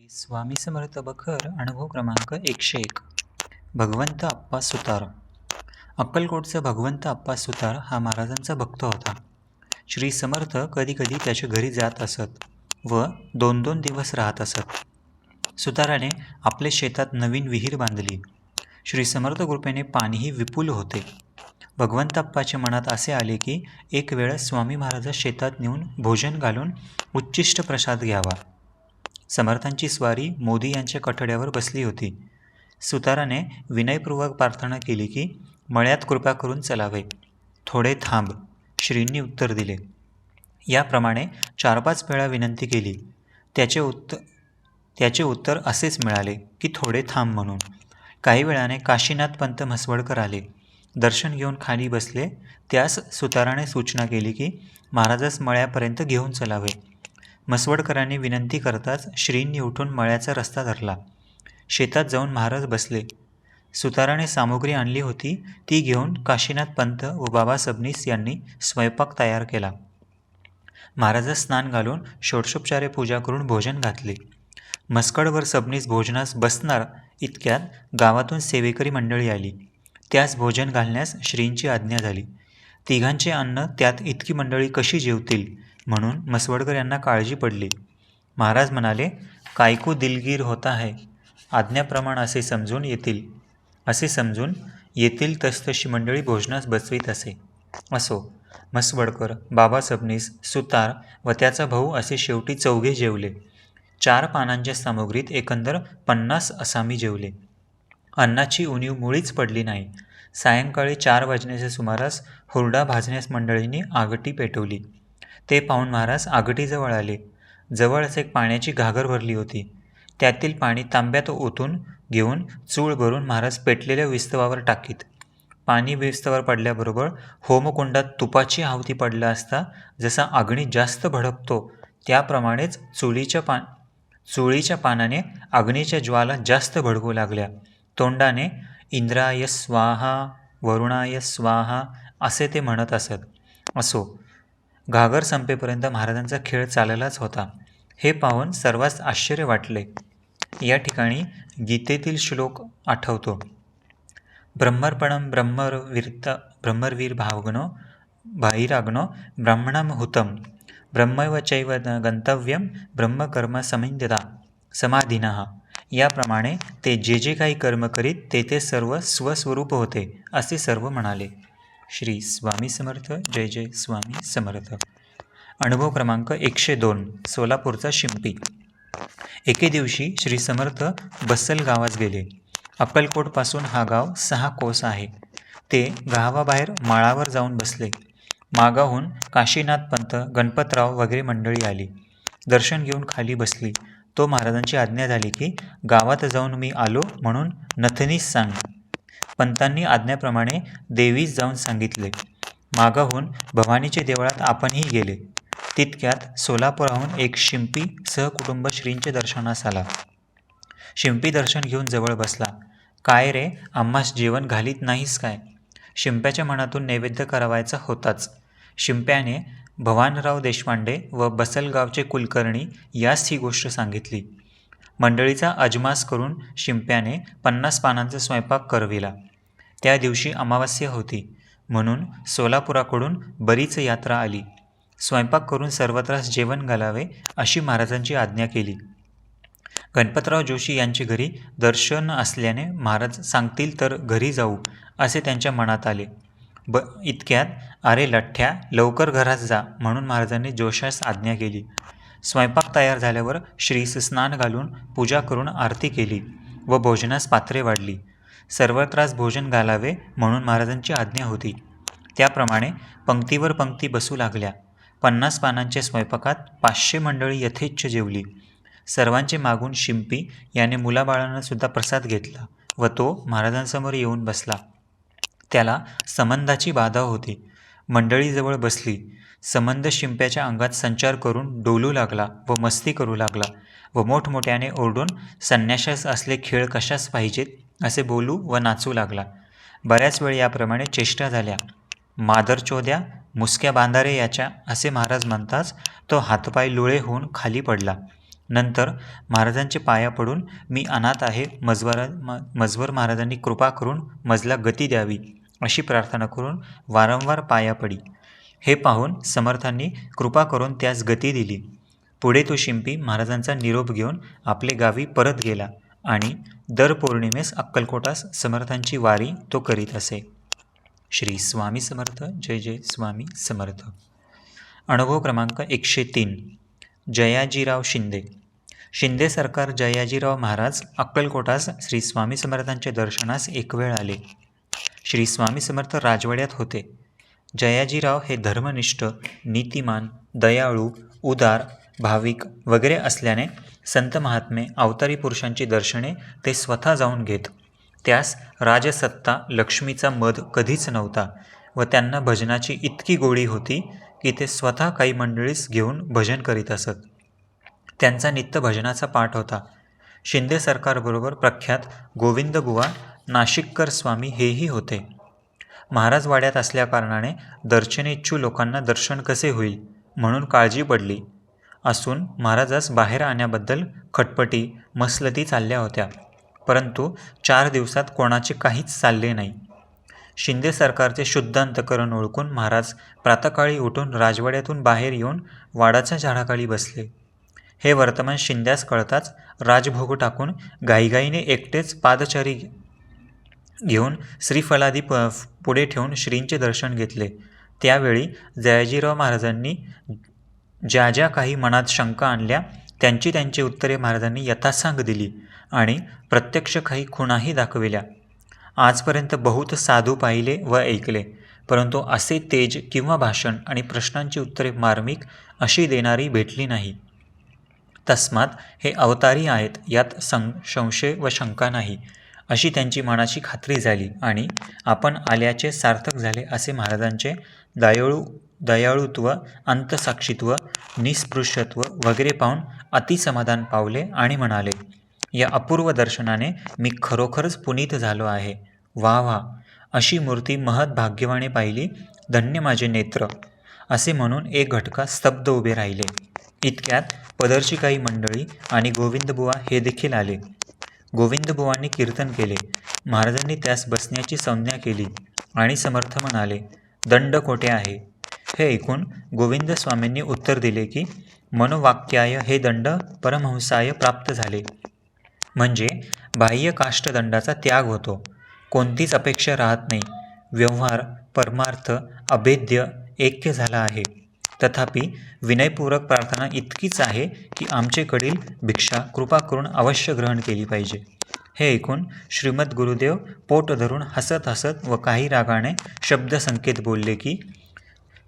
स्वामी समर्थ बखर अनुभव क्रमांक 101. भगवंत अप्पा सुतार. अक्कलकोटचा भगवंत अप्पा सुतार हा महाराजांचा भक्त होता. श्री समर्थ कधी कधी त्याच्या घरी जात असत व 2-2 दिवस राहत असत. सुताराने आपल्या शेतात नवीन विहीर बांधली. श्री समर्थ कृपेने पाणीही विपुल होते. भगवंताप्पाच्या मनात असे आले की एक वेळ स्वामी महाराज शेतात नेऊन भोजन घालून उच्चिष्ट प्रसाद घ्यावा. समर्थांची स्वारी मोदी यांच्या कठड्यावर बसली होती. सुताराने विनयपूर्वक प्रार्थना केली की मळ्यात कृपा करून चलावे. थोडे थांब, श्रींनी उत्तर दिले. याप्रमाणे 4-5 वेळा विनंती केली. त्याचे उत्तर असेच मिळाले की थोडे थांब म्हणून. काही वेळाने काशीनाथ पंत म्हसवडकर आले. दर्शन घेऊन खाली बसले. त्यास सुताराने सूचना केली की महाराजास मळ्यापर्यंत घेऊन चलावे. म्हसवडकरांनी विनंती करताच श्रींनी उठून मळ्याचा रस्ता धरला. शेतात जाऊन महाराज बसले. सुताराने सामुग्री आणली होती ती घेऊन काशीनाथ पंत व बाबा सबनीस यांनी स्वयंपाक तयार केला. महाराजास स्नान घालून षोडशोपचारे पूजा करून भोजन घातले. मस्कडवर सबनीस भोजनास बसणार इतक्यात गावातून सेवेकरी मंडळी आली. त्यास भोजन घालण्यास श्रींची आज्ञा झाली. तिघांचे अन्न त्यात इतकी मंडळी कशी जेवतील म्हणून म्हसवडकर यांना काळजी पडली. महाराज म्हणाले, कायको दिलगीर होता है, आज्ञाप्रमाण असे समजून येतील तसतशी मंडळी भोजनास बसवीत असो. म्हसवडकर, बाबा सबनीस, सुतार व त्याचा भाऊ असे शेवटी 4 जेवले. 4 पानांच्या सामुग्रीत एकंदर 50 असामी जेवले. अन्नाची उणीव मुळीच पडली नाही. सायंकाळी 4 वाजण्याच्या सुमारास हुरडा भाजण्यास मंडळींनी आगटी पेटवली. ते पाहून महाराज आगटीजवळ आले. जवळच एक पाण्याची घागर भरली होती. त्यातील पाणी तांब्यात ओतून घेऊन चूळ भरून महाराज पेटलेल्या विस्तवावर टाकीत. पाणी विस्तवावर पडल्याबरोबर होमकुंडात तुपाची आहुती पडला असता जसा अग्नी जास्त भडकतो त्याप्रमाणेच चुळीच्या पानाने अग्नीच्या ज्वाला जास्त भडकू लागल्या. तोंडाने इंद्राय स्वाहा, वरुणाय स्वाहा असे ते म्हणत असो. घागर संपेपर्यंत महाराजांचा खेळ चाललाच होता. हे पाहून सर्वांस आश्चर्य वाटले. या ठिकाणी गीतेतील श्लोक आठवतो. ब्रह्मर्पणं ब्रह्मवीर भाईराग्नो ब्राह्मणं हुतं ब्रह्मैव चैव गंतव्यं ब्रह्मकर्म समाधिनः. याप्रमाणे ते जे काही कर्म करीत ते सर्व स्वस्वरूप होते असे सर्व म्हणाले. श्री स्वामी समर्थ. जय जय स्वामी समर्थ. अनुभव क्रमांक 102. सोलापूरचा शिंपी. एके दिवशी श्री समर्थ बस्सल गावास गेले. अक्कलकोटपासून हा गाव 6 कोस आहे. ते गावाबाहेर माळावर जाऊन बसले. मागाहून काशीनाथ पंत, गणपतराव वगैरे मंडळी आली. दर्शन घेऊन खाली बसली. तो महाराजांची आज्ञा झाली की गावात जाऊन मी आलो म्हणून नथनीस सांग. पंतांनी आज्ञाप्रमाणे देवीस जाऊन सांगितले. मागाहून भवानीच्या देवळात आपणही गेले. तितक्यात सोलापुराहून एक शिंपी सहकुटुंब श्रींचे दर्शनास आला. शिंपी दर्शन घेऊन जवळ बसला. काय रे, आम्हास जेवण घालीत नाहीस काय? शिंप्याच्या मनातून नैवेद्य करावायचा होताच. शिंप्याने भवानराव देशपांडे व बसलगावचे कुलकर्णी यास ही गोष्ट सांगितली. मंडळीचा अजमास करून शिंप्याने 50 पानांचा स्वयंपाक करविला. त्या दिवशी अमावास्या होती म्हणून सोलापुराकडून बरीच यात्रा आली. स्वयंपाक करून सर्वत्रास जेवण घालावे अशी महाराजांची आज्ञा केली. गणपतराव जोशी यांचे घरी दर्शन असल्याने महाराज सांगतील तर घरी जाऊ असे त्यांच्या मनात आले. इतक्यात अरे लठ्ठ्या, लवकर घरात जा म्हणून महाराजांनी जोशास आज्ञा केली. स्वयंपाक तयार झाल्यावर श्रीस स्नान घालून पूजा करून आरती केली व भोजनास पात्रे वाढली. सर्वत्रास भोजन घालावे म्हणून महाराजांची आज्ञा होती. त्याप्रमाणे पंक्तीवर पंक्ती बसू लागल्या. 50 पानांच्या स्वयंपाकात 500 मंडळी यथेच्छ जेवली. सर्वांचे मागून शिंपी याने मुलाबाळांना सुद्धा प्रसाद घेतला व तो महाराजांसमोर येऊन बसला. त्याला संबंधाची बाधा होती. मंडळीजवळ बसली. संबंध शिंप्याच्या अंगात संचार करून डोलू लागला व मस्ती करू लागला व मोठमोठ्याने ओरडून संन्याशास असले खेळ कशास पाहिजेत असे बोलू व नाचू लागला. बऱ्याच वेळ याप्रमाणे चेष्टा झाल्या. मादरचोद्या, मुसक्या बांधारे याच्या असे महाराज म्हणताच तो हातपाय लुळे होऊन खाली पडला. नंतर महाराजांचे पाया पडून मी अनाथ आहे, मजवर महाराजांनी कृपा करून मजला गती द्यावी अशी प्रार्थना करून वारंवार पाया पडी. हे पाहून समर्थांनी कृपा करून त्यास गती दिली. पुढे तो शिंपी महाराजांचा निरोप घेऊन आपले गावी परत गेला आणि दर पौर्णिमेस अक्कलकोटास समर्थांची वारी तो करीत असे. श्री स्वामी समर्थ. जय जय स्वामी समर्थ. अनुभव क्रमांक 103. जयाजीराव शिंदे. शिंदे सरकार जयाजीराव महाराज अक्कलकोटास श्री स्वामी समर्थांच्या दर्शनास एक वेळ आले. श्री स्वामी समर्थ राजवाड्यात होते. जयाजीराव हे धर्मनिष्ठ, नीतिमान, दयाळू, उदार, भाविक वगैरे असल्याने संत महात्मे, अवतारी पुरुषांची दर्शने ते स्वतः जाऊन घेत. त्यास राजसत्ता, लक्ष्मीचा मद कधीच नव्हता व त्यांना भजनाची इतकी गोडी होती की ते स्वतः काही मंडळीस घेऊन भजन करीत असत. त्यांचा नित्य भजनाचा पाठ होता. शिंदे सरकारबरोबर प्रख्यात गोविंदबुवा नाशिककर स्वामी हेही होते. महाराज वाड्यात असल्याकारणाने दर्शनेच्छू लोकांना दर्शन कसे होईल म्हणून काळजी पडली असून महाराजास बाहेर आणण्याबद्दल खटपटी, मसलती चालल्या होत्या. परंतु 4 दिवसात कोणाचे काहीच चालले नाही. शिंदे सरकारचे शुद्ध अंतकरण ओळखून महाराज प्रातःकाळी उठून राजवाड्यातून बाहेर येऊन वाडाच्या झाडाखाली बसले. हे वर्तमान शिंद्यास कळताच राजभोग टाकून घाईघाईने एकटेच पादचारी घेऊन श्रीफलादी पुढे ठेवून श्रींचे दर्शन घेतले. त्यावेळी जयाजीराव महाराजांनी ज्या ज्या काही मनात शंका आणल्या त्यांची उत्तरे महाराजांनी यथासांग दिली आणि प्रत्यक्ष काही खुणाही दाखविल्या. आजपर्यंत बहुत साधू पाहिले व ऐकले, परंतु असे तेज किंवा भाषण आणि प्रश्नांची उत्तरे मार्मिक अशी देणारी भेटली नाही. तस्मात हे अवतारी आहेत यात संशय व शंका नाही अशी त्यांची मनाची खात्री झाली आणि आपण आल्याचे सार्थक झाले असे महाराजांचे दयाळुत्व, अंतसाक्षीत्व, निस्पृश्यत्व वगैरे पाहून अतिसमाधान पावले आणि म्हणाले, या अपूर्व दर्शनाने मी खरोखरच पुनीत झालो आहे. वा वा, अशी मूर्ती महत् भाग्यवाने पाहिली, धन्य माझे नेत्र. असे म्हणून एक घटका स्तब्ध उभे राहिले. इतक्यात पदरची काही मंडळी आणि गोविंदबुवा हे देखील आले. गोविंदबुवांनी कीर्तन केले. महाराजांनी त्यास बसण्याची संज्ञा केली आणि समर्थ म्हणाले, दंड कोठे आहे? हे ऐकून गोविंद स्वामींनी उत्तर दिले की मनोवाक्याय हे दंड परमहंसाय प्राप्त झाले. म्हणजे बाह्य काष्टदंडाचा त्याग होतो. कोणतीच अपेक्षा राहत नाही. व्यवहार परमार्थ अभेद्य ऐक्य झाला आहे. तथापि विनयपूर्वक प्रार्थना इतकीच आहे की आमचेकडील भिक्षा कृपा करून अवश्य ग्रहण केली पाहिजे. हे ऐकून श्रीमद गुरुदेव पोट धरून हसत हसत व काही रागाने शब्दसंकेत बोलले की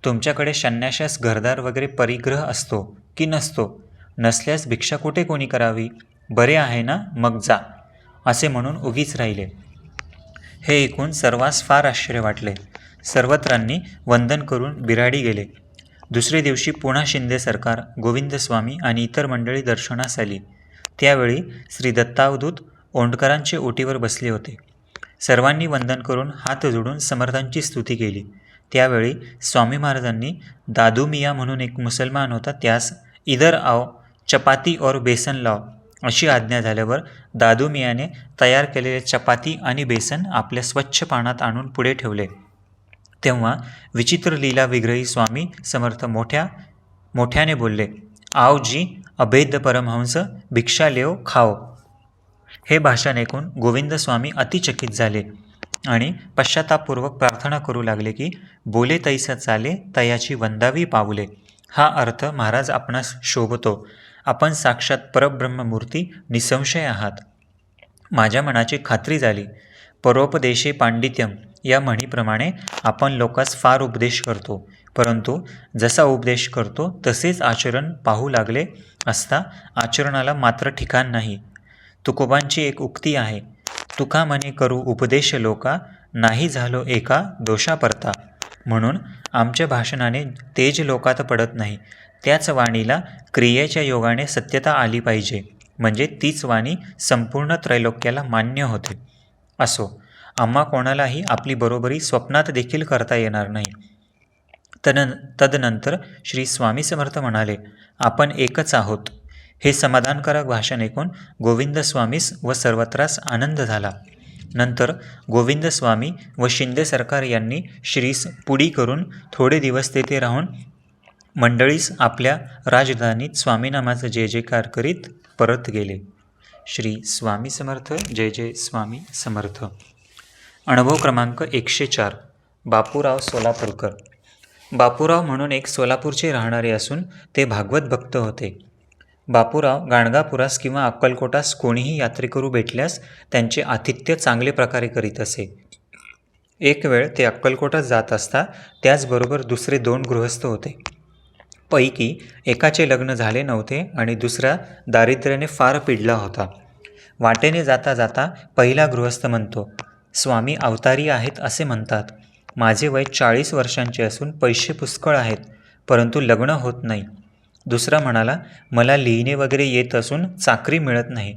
तुमच्याकडे संन्याशास घरदार वगैरे परिग्रह असतो की नसतो? नसल्यास भिक्षा कुठे कोणी करावी? बरे आहे ना, मग जा, असे म्हणून उगीच राहिले. हे ऐकून सर्वांस फार आश्चर्य वाटले. सर्वत्रांनी वंदन करून बिराडी गेले. दुसरे दिवशी पुन्हा शिंदे सरकार, गोविंदस्वामी आणि इतर मंडळी दर्शनास आली. त्यावेळी श्री दत्तावधूत ओंडकरांचे ओटीवर बसले होते. सर्वांनी वंदन करून हात जोडून समर्थांची स्तुती केली. त्यावेळी स्वामी महाराजांनी दादू मिया म्हणून एक मुसलमान होता त्यास इधर आओ, चपाती और बेसन लाव अशी आज्ञा झाल्यावर दादू मियाने तयार केलेले चपाती आणि बेसन आपल्या स्वच्छ पानात आणून पुढे ठेवले. तेव्हा विचित्र लीला विग्रही स्वामी समर्थ मोठ्याने बोलले, आओ जी, अभेद परमहंस, भिक्षा लेव खाओ. हे भाषण ऐकून गोविंद स्वामी अतिचकित झाले आणि पश्चातापपूर्वक प्रार्थना करू लागले की बोले तैसा चाले, तयाची वंदावी पाऊले. हा अर्थ महाराज आपणास शोभतो. आपण साक्षात परब्रह्ममूर्ती निसंशय आहात. माझ्या मनाची खात्री झाली. परोपदेशे पांडित्यम या म्हणीप्रमाणे आपण लोकांस फार उपदेश करतो, परंतु जसा उपदेश करतो तसेच आचरण पाहू लागले असता आचरणाला मात्र ठिकाण नाही. तुकोबांची एक उक्ती आहे, तुका म्हणे करू उपदेश लोका, नाही झालो एका दोषा परता. म्हणून आमच्या भाषणाने तेज लोकात पडत नाही. त्याच वाणीला क्रियेच्या योगाने सत्यता आली पाहिजे, म्हणजे तीच वाणी संपूर्ण त्रैलोक्याला मान्य होते. असो, आम्हा कोणालाही आपली बरोबरी स्वप्नात देखील करता येणार नाही. तदनंतर श्री स्वामी समर्थ म्हणाले, आपण एकच आहोत. हे समाधानकारक भाषण ऐकून गोविंद स्वामीस व सर्वत्रास आनंद झाला. नंतर गोविंद स्वामी व शिंदे सरकार यांनी श्रीस पुडी करून थोडे दिवस तेथे राहून मंडळीस आपल्या राजधानीत स्वामीनामाचा जय जयकार करीत परत गेले. श्री स्वामी समर्थ. जय जय स्वामी समर्थ. अनुभव क्रमांक 104. बापूराव सोलापूरकर. बापूराव म्हणून एक सोलापूरचे राहणारे असून ते भागवत भक्त होते. बापूराव गाणगापुरास किंवा अक्कलकोटास कोणीही यात्रेकरू भेटल्यास त्यांचे आतिथ्य चांगले प्रकारे करीत असे. एक वेळ ते अक्कलकोटात जात असता त्याचबरोबर दुसरे 2 गृहस्थ होते. पैकी एकाचे लग्न झाले नव्हते आणि दुसरा दारिद्र्याने फार पिडला होता. वाटेने जाता जाता पहिला गृहस्थ म्हणतो, स्वामी अवतारी आहेत असे म्हणतात. माझे वय 40 वर्षांचे असून पैसे पुष्कळ आहेत, परंतु लग्न होत नाही. दुसरा म्हणाला, मला लिहिणे वगैरे येत असून चाकरी मिळत नाही.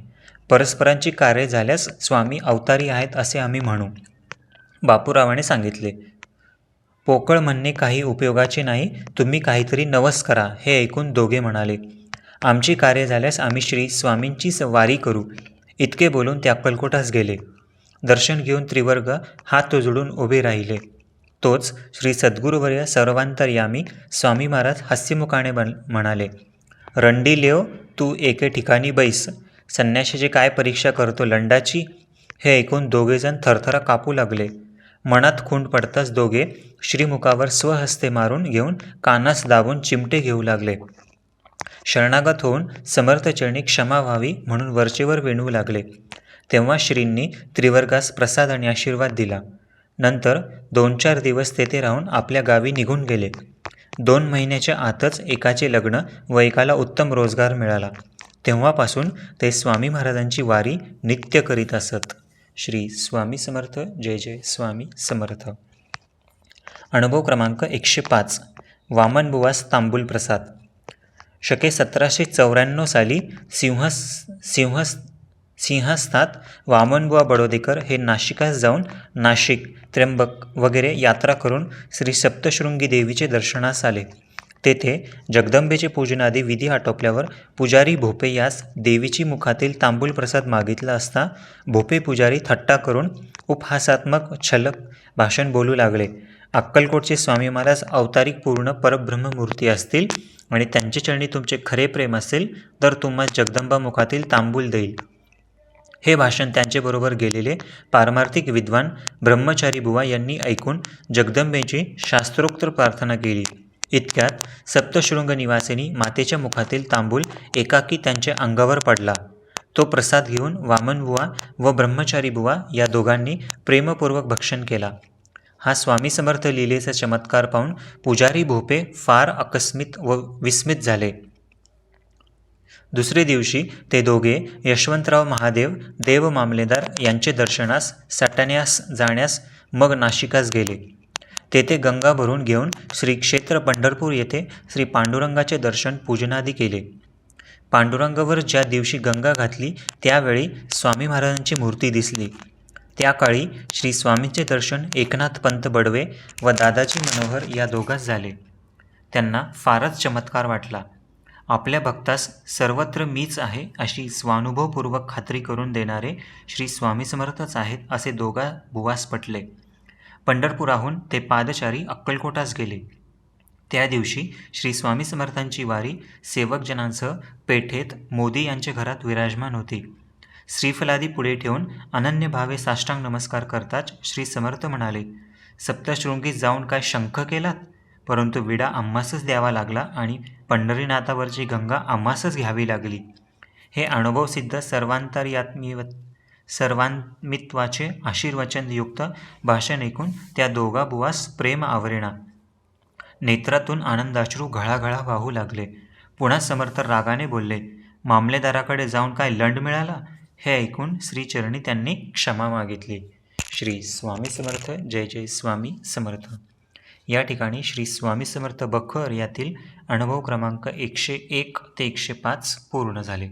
परस्परांची कार्य झाल्यास स्वामी अवतारी आहेत असे आम्ही म्हणू. बापूरावाने सांगितले, पोकळ म्हणणे काही उपयोगाचे नाही, तुम्ही काहीतरी नवस करा. हे ऐकून दोघे म्हणाले, आमची कार्य झाल्यास आम्ही श्री स्वामींचीच वारी करू. इतके बोलून ते अक्कलकोटास गेले. दर्शन घेऊन त्रिवर्ग हात जोडून उभे राहिले. तोच श्री सद्गुरुवर्य सर्वांतर्यामी स्वामी महाराज हास्यमुखाने म्हणाले, रंडीलेव तू एके ठिकाणी बैस. संन्याशाची काय परीक्षा करतो लंडाची. हे ऐकून दोघेजण थरथरा कापू लागले. मनात खूण पडताच दोघे श्रीमुखावर स्वहस्ते मारून घेऊन कानास दाबून चिमटे घेऊ लागले. शरणागत होऊन समर्थचरणी क्षमा व्हावी म्हणून वरचेवर विणवू लागले. तेव्हा श्रींनी त्रिवर्गास प्रसाद आणि आशीर्वाद दिला. नंतर 2-4 दिवस तेथे राहून आपल्या गावी निघून गेले. 2 महिन्याच्या आतच एकाचे लग्न व एकाला उत्तम रोजगार मिळाला. तेव्हापासून ते स्वामी महाराजांची वारी नित्य करीत असत. श्री स्वामी समर्थ. जय जय स्वामी समर्थ. अनुभव क्रमांक 105. वामनबुवास तांबूल प्रसाद. शके 1794 साली सिंहस्थात वामनबुवा बडोदेकर हे नाशिकास जाऊन नाशिक, त्र्यंबक वगैरे यात्रा करून श्री सप्तशृंगी देवीचे दर्शनास आले. तेथे जगदंबेचे पूजनादी विधी आटोपल्यावर पुजारी भोपे यास देवीची मुखातील तांबूल प्रसाद मागितला असता भोपे पुजारी थट्टा करून उपहासात्मक छलक भाषण बोलू लागले. अक्कलकोटचे स्वामी महाराज अवतारिक पूर्ण परब्रह्ममूर्ती असतील आणि त्यांचे चरणी तुमचे खरे प्रेम असेल तर तुम्हा जगदंबा मुखातील तांबूल देईल. हे भाषण त्यांच्याबरोबर गेलेले पारमार्थिक विद्वान ब्रह्मचारी बुवा यांनी ऐकून जगदंबेची शास्त्रोक्त प्रार्थना केली. इतक्यात सप्तशृंग निवासिनी मातेच्या मुखातील तांबूल एकाकी त्यांच्या अंगावर पडला. तो प्रसाद घेऊन वामनबुवा व ब्रह्मचारी बुवा या दोघांनी प्रेमपूर्वक भक्षण केला. हा स्वामी समर्थ लीलेचा चमत्कार पाहून पुजारी भोपे फार आकस्मित व विस्मित झाले. दुसरे दिवशी ते दोघे यशवंतराव महादेव देव मामलेदार यांचे दर्शनास सटाण्यास जाण्यास मग नाशिकास गेले. तेथे गंगा भरून घेऊन श्री क्षेत्र पंढरपूर येथे श्री पांडुरंगाचे दर्शन पूजनादी केले. पांडुरंगावर ज्या दिवशी गंगा घातली त्यावेळी स्वामी महाराजांची मूर्ती दिसली. त्या काळी श्री स्वामींचे दर्शन एकनाथ पंत बडवे व दादाजी मनोहर या दोघांस झाले. त्यांना फारच चमत्कार वाटला. आपल्या भक्तास सर्वत्र मीच आहे अशी स्वानुभवपूर्वक खात्री करून देणारे श्री स्वामी समर्थच आहेत असे दोघा बुवास पटले. पंढरपुराहून ते पादचारी अक्कलकोटास गेले. त्या दिवशी श्री स्वामी समर्थांची वारी सेवकजनांसह पेठेत मोदी यांच्या घरात विराजमान होती. श्रीफलादी पुढे ठेवून अनन्य भावे साष्टांग नमस्कार करताच श्री समर्थ म्हणाले, सप्तशृंगीत जाऊन काय शंख केलात, परंतु विडा आम्हासच द्यावा लागला आणि पंढरीनाथावरची गंगा आम्हासच घ्यावी लागली. हे अनुभवसिद्ध सर्वान्मित्वाचे आशीर्वचनयुक्त भाषण ऐकून त्या दोघा बुवास प्रेम आवरेना. नेत्रातून आनंदाश्रू घळाघळा वाहू लागले. पुन्हा समर्थ रागाने बोलले, मामलेदाराकडे जाऊन काय लंड मिळाला. हे ऐकून श्रीचरणी त्यांनी क्षमा मागितली. श्री स्वामी समर्थ. जय जय स्वामी समर्थ. या ठिकाणी श्री स्वामी समर्थ बखर यातील अनुभव क्रमांक 101 ते 105 पूर्ण झाले.